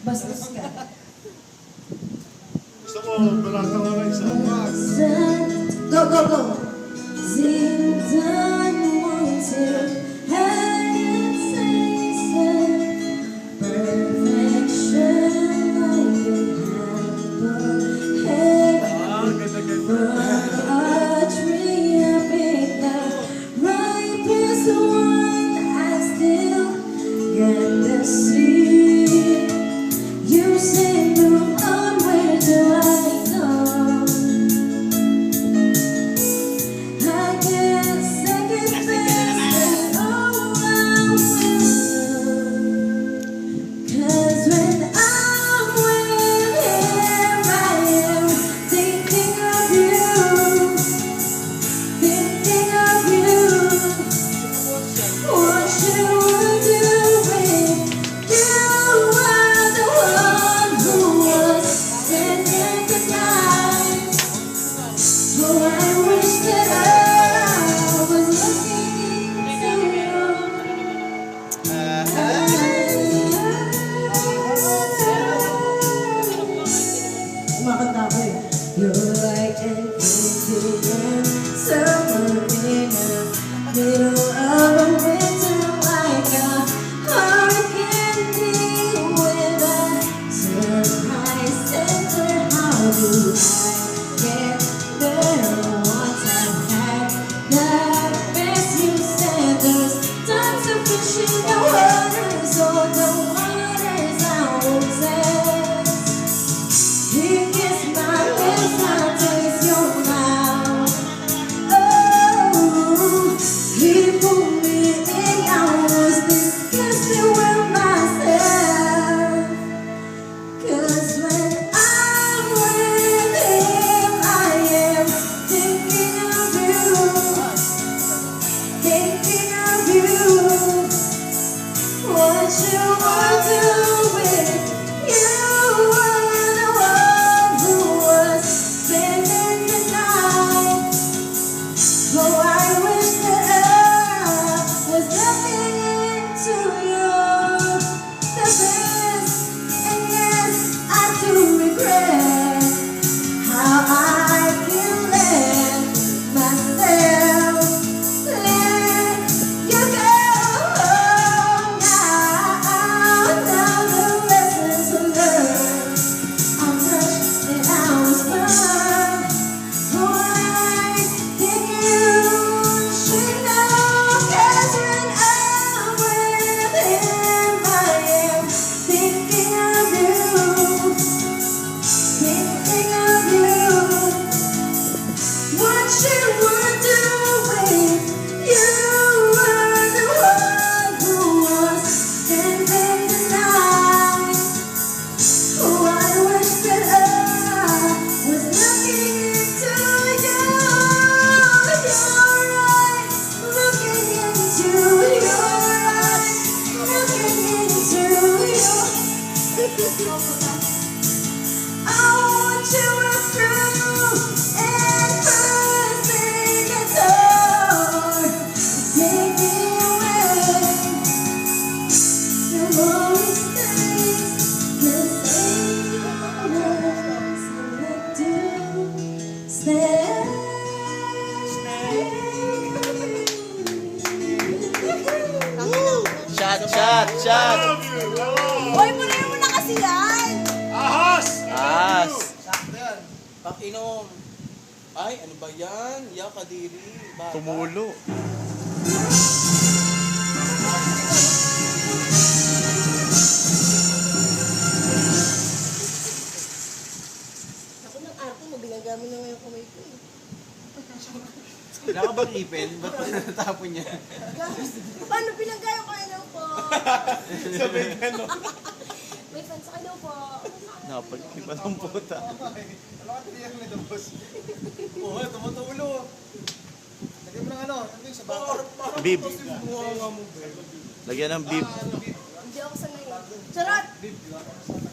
Bastos ka. Gusto mo, balakang na lang isa. Go, go, go! Zindan wanted perfection like it happened. From a tree I picked the ripest one. I still get the seed. You say move on, where do I go? I get second best and all I will do. 'Cause when I'm with him, I am thinking of you, thinking of you. What you would do if you were the one who was spending the night. Oh, I wish that I was looking into your Kumakanta ako eh. You're like an Indian summer in the middle of a winter, like a hurricane deal with a surprise center. How do I get there once I've had that best you said? There's tons of fish in the waters, or the waters I won't say. He kissed my lips, I taste your mouth. Oh, he pulled me in, I was disgusted with myself. 'Cause when I'm with him, I am thinking of you, thinking of you. What you would do if you were the one who was spending the night. Oh, I wish that I was looking into your the best. And yes, I do regret how I can let myself let you go. Now the lessons learned, I'm touched and I was burned. Oh, I think you should know, 'cause when I'm with him, I am thinking of you, thinking of you. What you would do if you were the one who was spending the night. Oh, I wish that I was looking into your eyes, looking into your eyes, looking into your. I want you through and pressing the door, take me away. The more mistakes, the same I Shot! Love you, love. Hoy, punayin mo na kasi yan! Ahas! As! Sakto yan. Pakinom. Ay, ano ba yan? Ya, kadiri. Bata. Tumulo. Ako ng arte mo, ginagamit na ngayon kamay ko eh. Wala ka bang ipin? Ba't pa natapon niya? Guys, paano pinagayo ko ano po? Sabi ka no? May fans ako daw po. Napagkipa ng puta. Ano ka tiniyak nito, boss? Oo, tumutulo. Lagyan mo ng ano yung sa baka. Bib. Mukha nga mo. Lagyan ng bib.